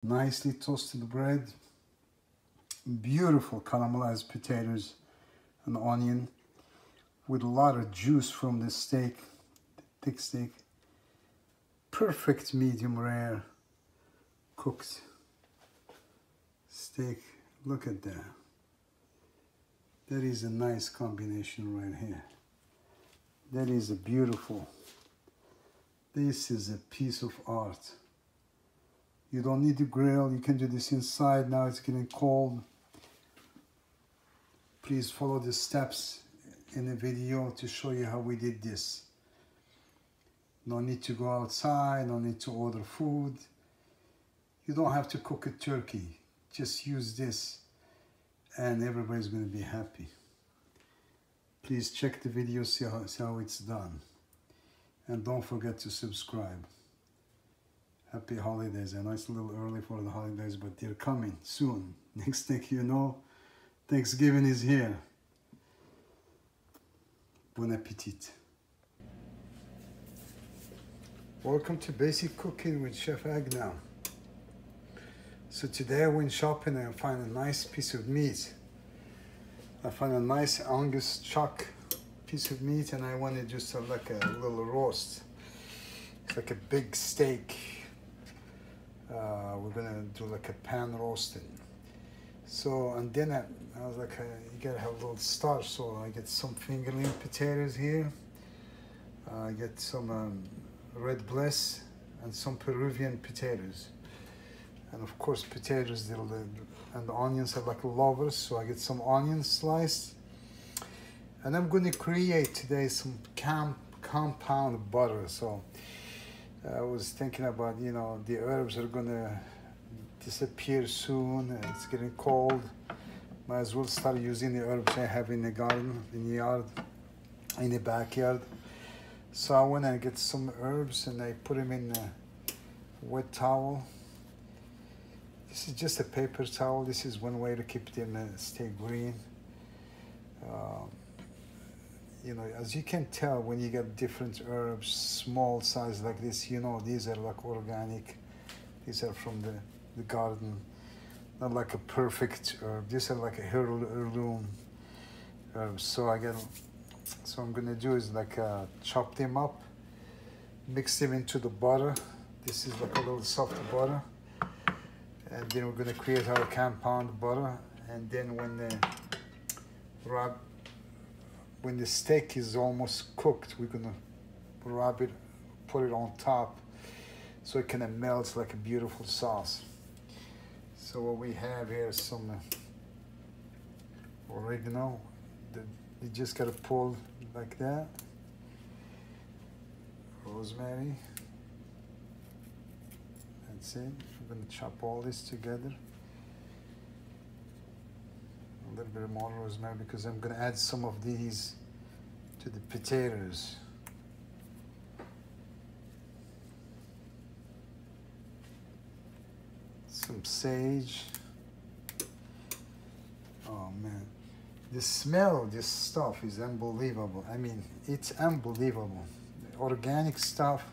nicely toasted bread, beautiful caramelized potatoes and onion with a lot of juice from the steak, thick steak, perfect medium rare cooked steak. Look at that. That is a nice combination right here. That is a beautiful. This is a piece of art. You don't need to grill. You can do this inside. Now it's getting cold. Please follow the steps in the video to show you how we did this. No need to go outside. No need to order food. You don't have to cook a turkey. Just use this and everybody's going to be happy. Please check the video, see how it's done. And don't forget to subscribe. Happy holidays. I know it's a little early for the holidays, but they're coming soon. Next thing you know, Thanksgiving is here. Bon appetit. Welcome to Basic Cooking with Chef Agnew. So today I went shopping and I found a nice piece of meat. I found a nice angus chuck piece of meat, and I wanted just like a little roast. It's like a big steak. We're gonna do like a pan roasting. So, and then I was like, you gotta have a little starch. So I get some fingerling potatoes here. I get some red bliss and some Peruvian potatoes. And of course potatoes, and the onions are like lovers, so I get some onions sliced. And I'm going to create today some compound butter. So I was thinking about, you know, the herbs are going to disappear soon. It's getting cold. Might as well start using the herbs I have in the garden, in the yard, in the backyard. So I went and get some herbs and I put them in a wet towel. This is just a paper towel. This is one way to keep them stay green. You know, as you can tell, when you get different herbs, small size like this, you know, these are like organic. These are from the garden, not like a perfect herb. These are like a heirloom herbs. So I'm gonna do is like chop them up, mix them into the butter. This is like a little soft butter. And then we're going to create our compound butter. And then when the steak is almost cooked, we're going to rub it, put it on top, so it kind of melts like a beautiful sauce. So what we have here is some oregano. You just got to pull like that. Rosemary. That's it. I'm going to chop all this together. A little bit more rosemary because I'm going to add some of these to the potatoes. Some sage. Oh man, the smell of this stuff is unbelievable. I mean, it's unbelievable. The organic stuff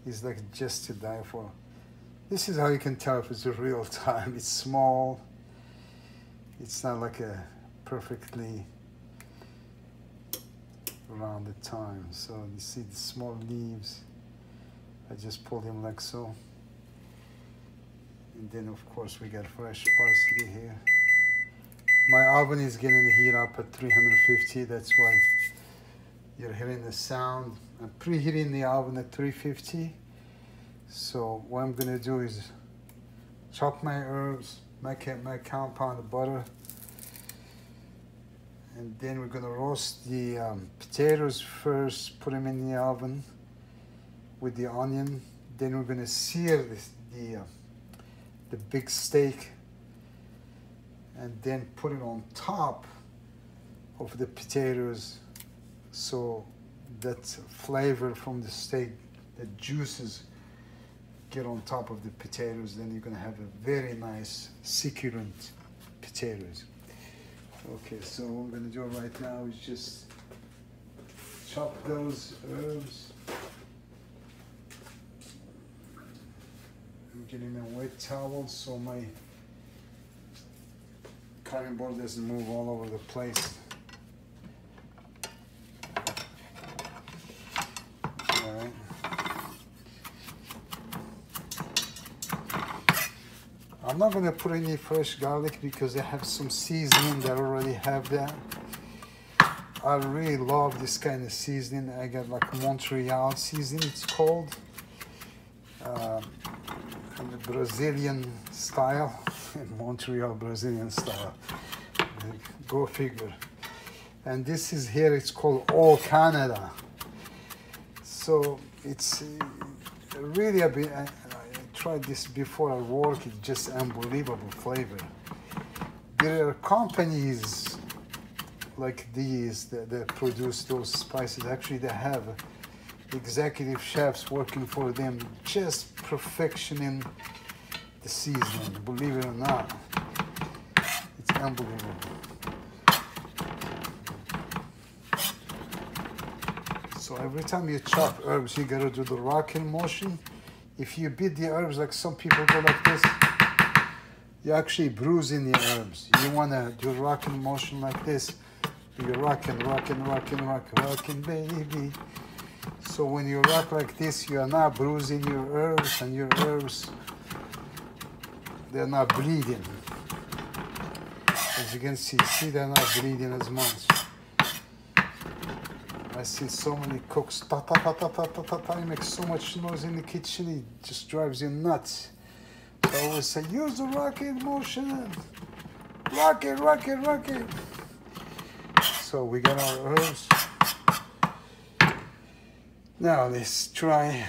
is like just to die for. This is how you can tell if it's a real thyme. It's small. It's not like a perfectly rounded thyme. So you see the small leaves. I just pull them like so. And then of course we got fresh parsley here. My oven is getting the heat up at 350. That's why you're hearing the sound. I'm preheating the oven at 350. So what I'm gonna do is chop my herbs, my compound butter, and then we're gonna roast the potatoes first, put them in the oven with the onion. Then we're gonna sear the big steak and then put it on top of the potatoes, so that flavor from the steak, the juices get on top of the potatoes. Then you're gonna have a very nice succulent potatoes. Okay, so what I'm gonna do right now is just chop those herbs. I'm getting a wet towel so my cutting board doesn't move all over the place. All right. I'm not going to put any fresh garlic because I have some seasoning that already have that. I really love this kind of seasoning. I got like Montreal seasoning, it's called. The Brazilian style. Montreal Brazilian style. Go figure. And this is here, it's called All Canada. So it's really I tried this before at work. It's just unbelievable flavor. There are companies like these that produce those spices. Actually, they have executive chefs working for them, just perfectioning the seasoning. Believe it or not, it's unbelievable. So every time you chop herbs, you gotta do the rocking motion. If you beat the herbs like some people go like this, you're actually bruising the herbs. You wanna do rocking motion like this. You're rocking, baby. So when you rock like this, you are not bruising your herbs, and your herbs, they're not bleeding. As you can see they're not bleeding as much. I see so many cooks, they make so much noise in the kitchen, it just drives you nuts. So I always say, use the rocking motion. Rock it. So we got our herbs. Now let's try.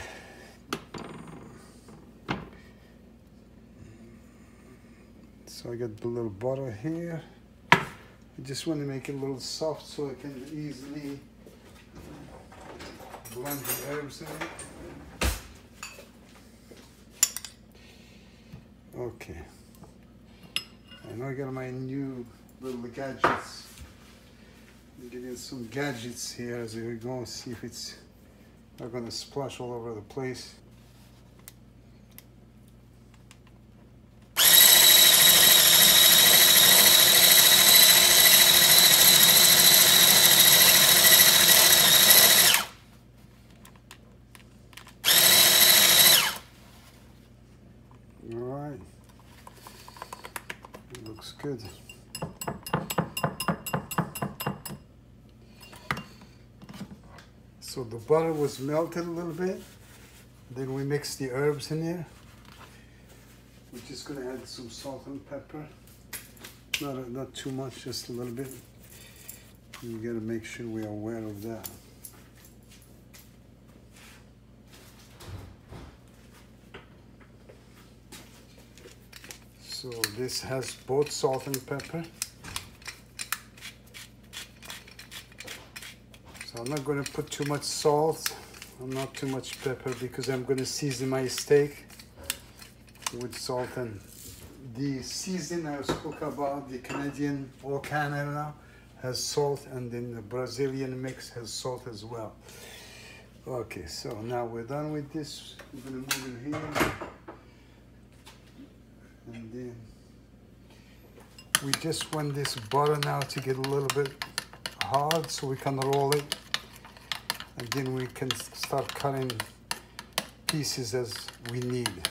So I got the little butter here. I just want to make it a little soft so I can easily blend the herbs in it. Okay. I know I got my new little gadgets. I'm getting some gadgets here as we go, see if it's not going to splash all over the place. All right, it looks good. So the butter was melted a little bit. Then we mix the herbs in there. We're just gonna add some salt and pepper. Not too much, just a little bit. You gotta make sure we are aware of that. So this has both salt and pepper. So I'm not going to put too much salt and not too much pepper because I'm going to season my steak with salt. And the seasoning I spoke about, the Canadian All Canada has salt, and then the Brazilian mix has salt as well. Okay, so now we're done with this. We're going to move it here. And then we just want this butter now to get a little bit hard so we can roll it. And then we can start cutting pieces as we need.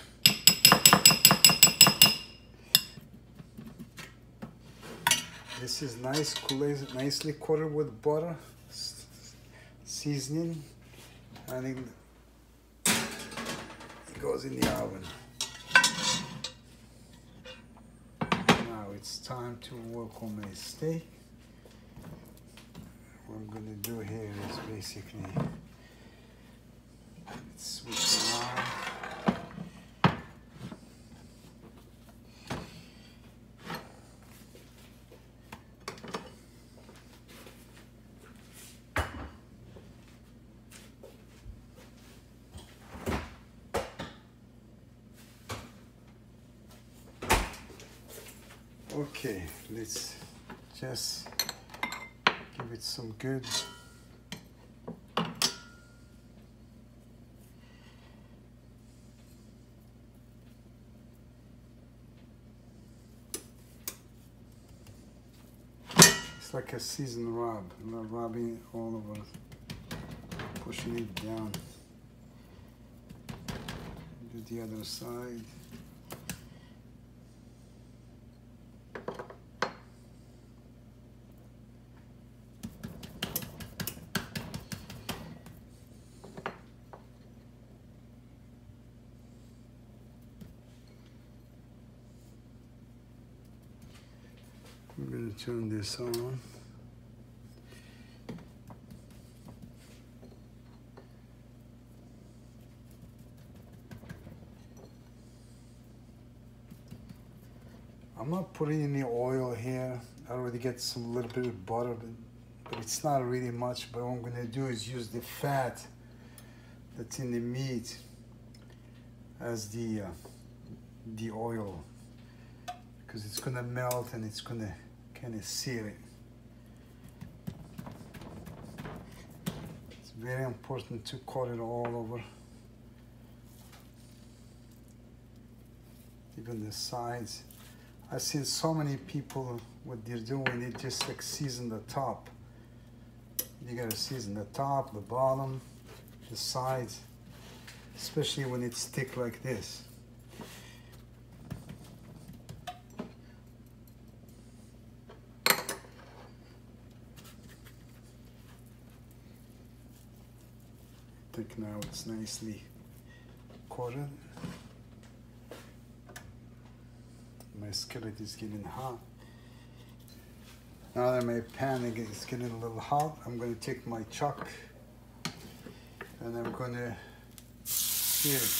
This is nice, nicely coated with butter, seasoning, and it goes in the oven. Now it's time to work on my steak. What I'm going to do here is basically switch around. Okay, let's just give it some good It's like a seasoned rub. I'm not rubbing it all over, pushing it down. Do the other side. I'm going to turn this on. I'm not putting any oil here. I already get some little bit of butter, but it's not really much. But what I'm going to do is use the fat that's in the meat as the oil, because it's going to melt and it's going to kind of sear it. It's very important to coat it all over, even the sides. I've seen so many people, what they're doing, they just like season the top. You gotta season the top, the bottom, the sides, especially when it's thick like this. I think now it's nicely coated. My skillet is getting hot. Now that my pan is getting a little hot, I'm going to take my chuck and I'm going to sear it.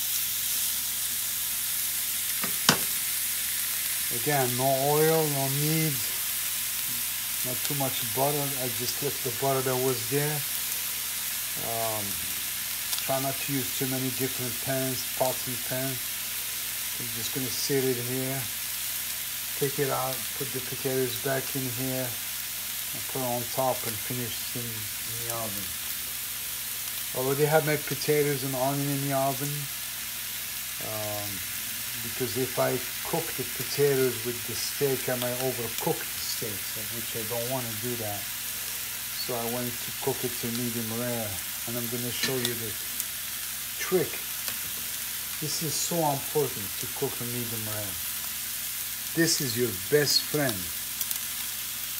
Again, no oil, no meat, not too much butter. I just left the butter that was there. Try not to use too many different pans, pots and pans. I'm just going to sear it here. Take it out, put the potatoes back in here, and put it on top and finish in the oven. I already have my potatoes and onion in the oven, because if I cook the potatoes with the steak, I might overcook the steak, which I don't want to do that. So I want to cook it to medium rare, and I'm going to show you the trick. This is so important to cook a medium rare. This is your best friend.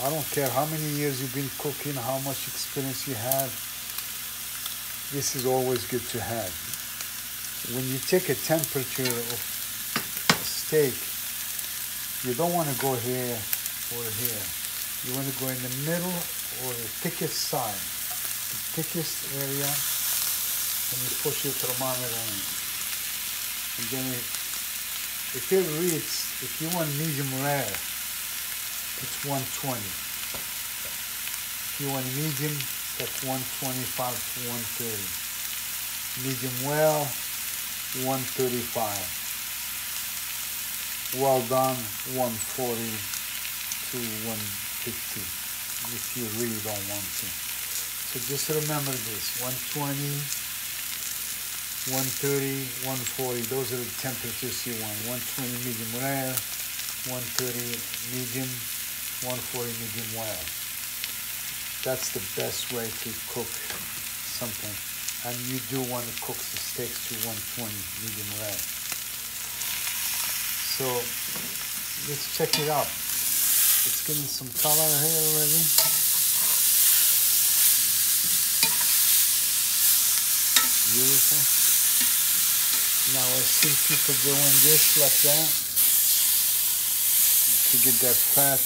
I don't care how many years you've been cooking, how much experience you have. This is always good to have. When you take a temperature of a steak, you don't want to go here or here. You want to go in the middle or the thickest side, the thickest area, and you push your thermometer in. And then if it reads, if you want medium rare, it's 120. If you want medium, that's 125 to 130. Medium well, 135. Well done, 140 to 150, if you really don't want to. So just remember this, 120, 130, 140, those are the temperatures you want. 120 medium rare, 130 medium, 140 medium well. That's the best way to cook something. And you do want to cook the steaks to 120 medium rare. So let's check it out. It's getting some color here already. Beautiful. Now I see people doing this like that to get that fat.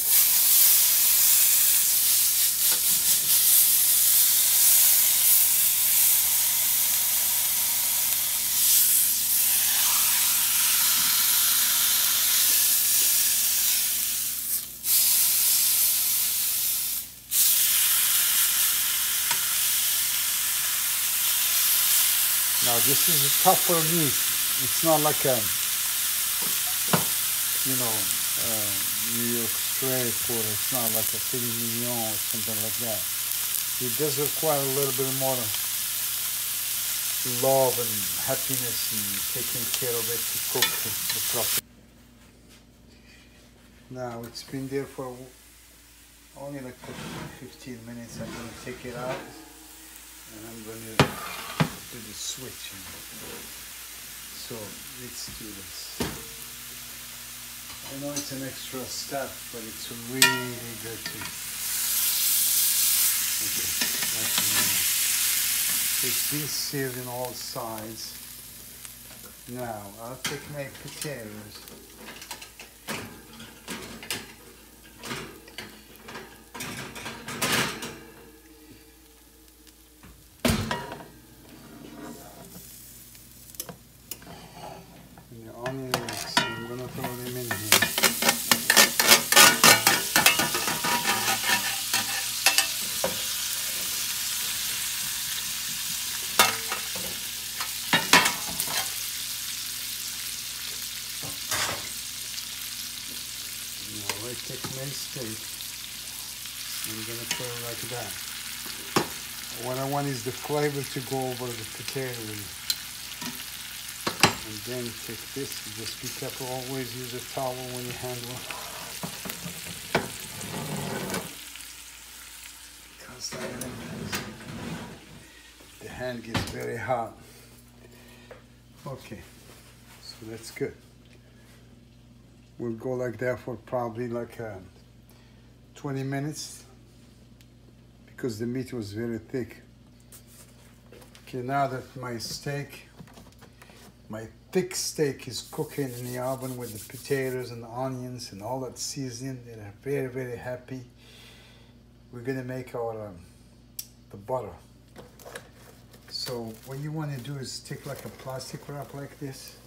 Now this is a tougher meat. It's not like a, New York strip, or it's not like a filet mignon or something like that. It does require a little bit more love and happiness and taking care of it to cook the proper. Now it's been there for only like 15 minutes. I'm gonna take it out and I'm gonna do the switching. So let's do this. I know it's an extra step, but it's really good to. Okay, that's enough. It's been seared in all sides. Now I'll take my potatoes. And the onions, I'm gonna throw them in here. Now I take my steak. I'm gonna put it like that. What I want is the flavor to go over the potatoes. And then take this, just be careful, always use a towel when you handle. Because the hand gets very hot. Okay, so that's good. We'll go like that for probably like 20 minutes because the meat was very thick. Okay, now that my thick steak is cooking in the oven with the potatoes and the onions and all that seasoning, and I'm very, very happy. We're gonna make our the butter. So what you want to do is take like a plastic wrap like this.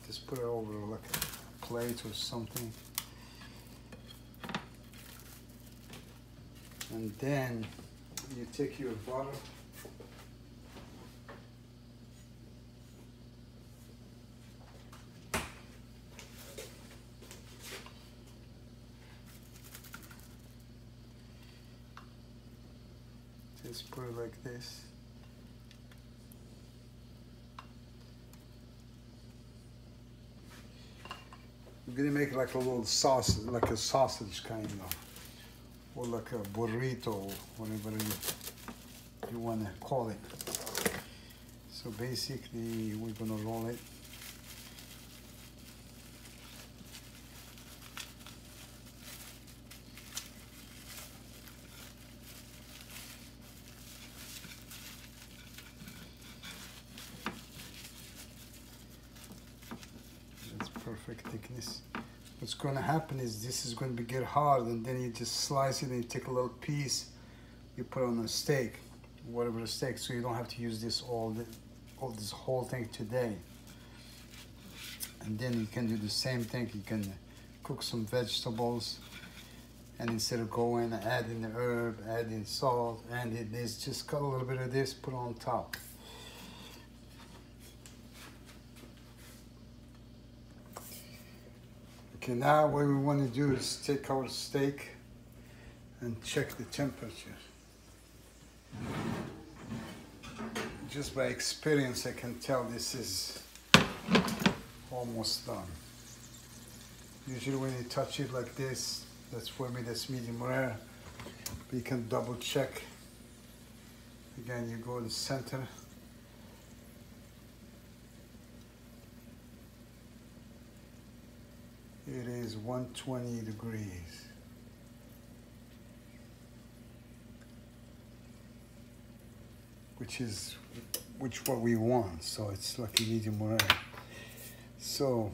Just put it over like a plate or something. And then you take your butter. Just put it like this. I'm gonna make like a little sauce, like a sausage kind of, or like a burrito, whatever you wanna call it. So basically, we're gonna roll it. Perfect thickness. What's going to happen is this is going to get hard, and then you just slice it and you take a little piece, you put on a steak, whatever the steak, so you don't have to use this this whole thing today. And then you can do the same thing. You can cook some vegetables, and instead of going and adding the herb, adding salt, and this, just cut a little bit of this, put on top. Okay, now what we want to do is take our steak and check the temperature. Just by experience, I can tell this is almost done. Usually when you touch it like this, that's for me, that's medium rare. But you can double check. Again, you go to the center. It is 120 degrees. Which what we want. So it's like a medium rare. So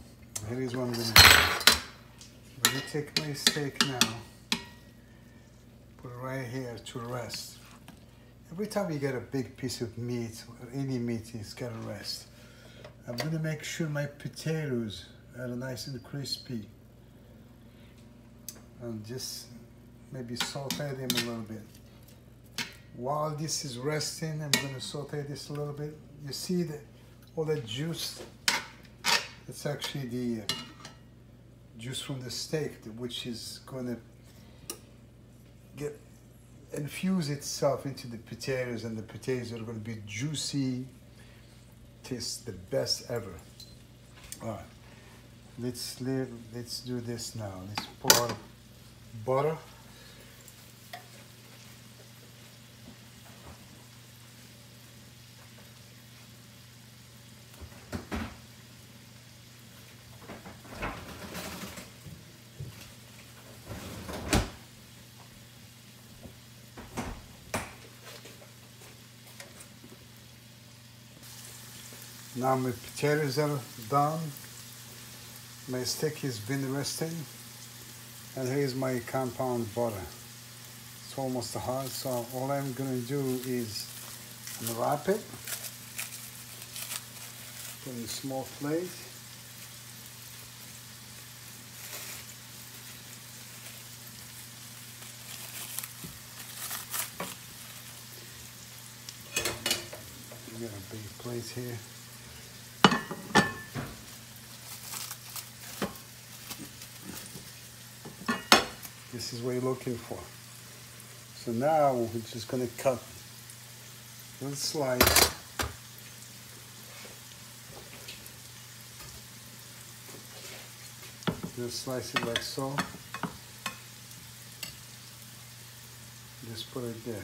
here is what I'm gonna do. I'm gonna take my steak now, put it right here to rest. Every time you get a big piece of meat, or any meat, it's gotta rest. I'm gonna make sure my potatoes are nice and crispy. And just maybe saute them a little bit. While this is resting, I'm gonna saute this a little bit. You see that all that juice? It's actually the juice from the steak, which is gonna infuse itself into the potatoes, and the potatoes are gonna be juicy, taste the best ever. All right. Let's do this now. Let's pour butter. Now my potatoes are done. My steak has been resting. And here's my compound butter. It's almost hard, so all I'm gonna do is unwrap it. Put in a small plate. We got a big plate here. This is what you're looking for. So now we're just gonna cut one slice. Just slice it like so. Just put it there.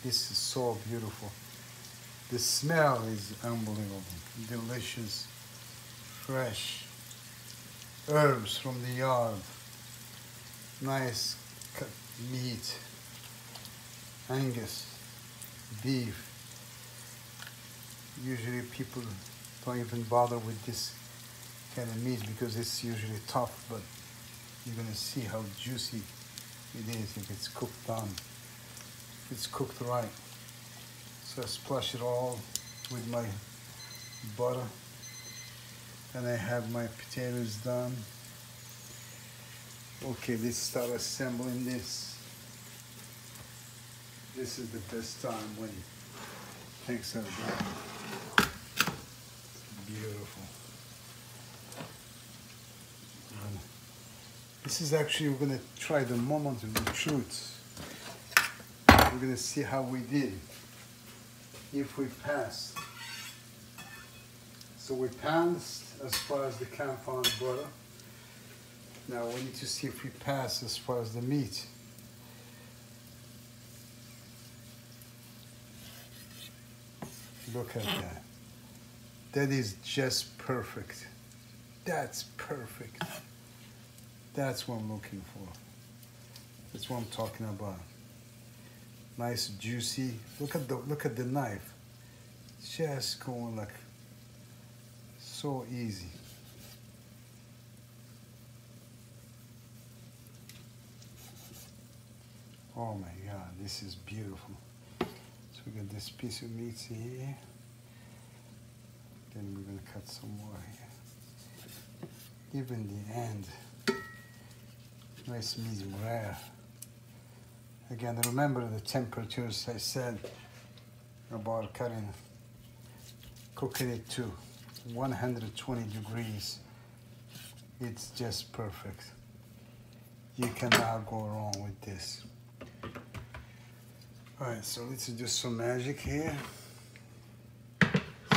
This is so beautiful. The smell is unbelievable. Delicious, fresh herbs from the yard. Nice cut meat, angus, beef. Usually people don't even bother with this kind of meat because it's usually tough, but you're gonna see how juicy it is if it's cooked done. It's cooked right. So I splash it all with my butter. And I have my potatoes done. Okay, let's start assembling this. This is the best time when things are done. Beautiful. This is actually, we're gonna try the moment of the truth. We're gonna see how we did, if we passed. So we passed as far as the compound butter. Now we need to see if we pass as far as the meat. Look at that. That is just perfect. That's perfect. That's what I'm looking for. That's what I'm talking about. Nice, juicy. Look at the knife. Just going like so easy. Oh my God, this is beautiful. So we got this piece of meat here. Then we're gonna cut some more here. Even the end. Nice medium rare. Again, remember the temperatures I said about cooking it to 120 degrees. It's just perfect. You cannot go wrong with this. All right, so let's do some magic here.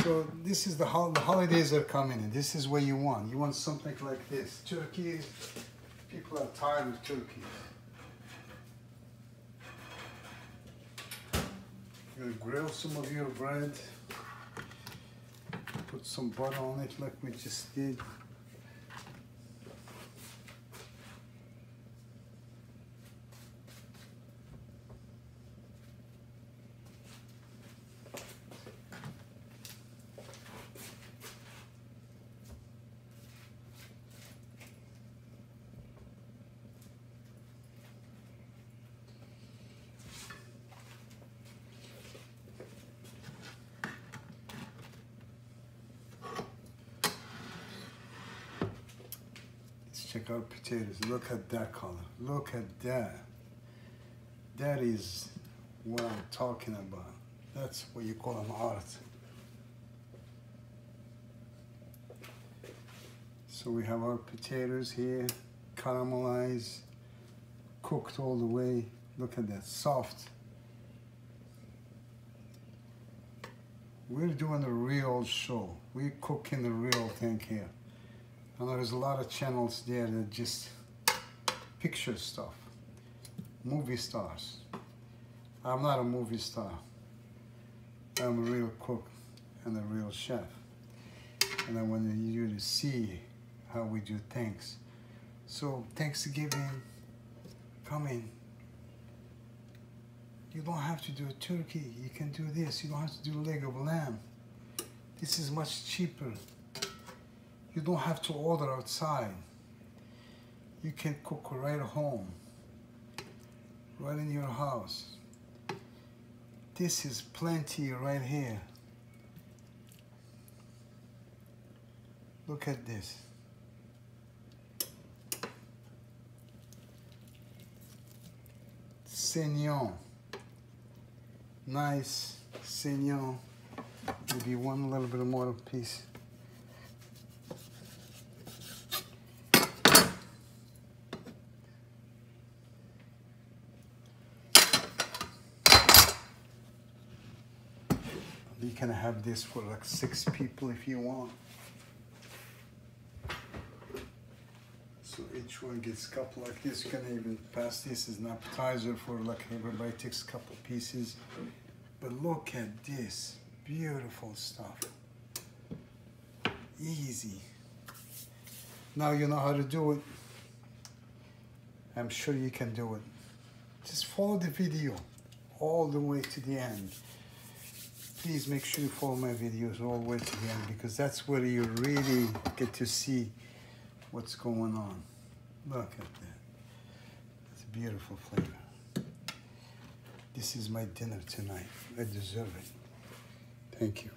So this is the holidays are coming in. This is what you want. You want something like this. Turkey, people are tired of turkey. You're gonna grill some of your bread. Put some butter on it like we just did. Check out potatoes. Look at that color. Look at that. That is what I'm talking about. That's what you call an art. So we have our potatoes here, caramelized, cooked all the way. Look at that, soft. We're doing a real show. We're cooking the real thing here. I know there's a lot of channels there that just picture stuff. Movie stars. I'm not a movie star. I'm a real cook and a real chef. And I want you to see how we do things. So Thanksgiving, come in. You don't have to do a turkey. You can do this. You don't have to do a leg of lamb. This is much cheaper. You don't have to order outside. You can cook right at home, right in your house. This is plenty right here. Look at this. Saignon. Nice saignon. Maybe one little bit more piece. You can have this for like 6 people if you want. So each one gets a couple like this. You can even pass this as an appetizer for like everybody takes a couple pieces. But look at this, beautiful stuff. Easy. Now you know how to do it. I'm sure you can do it. Just follow the video all the way to the end. Please make sure you follow my videos all the way to the end, because that's where you really get to see what's going on. Look at that. It's a beautiful flavor. This is my dinner tonight. I deserve it. Thank you.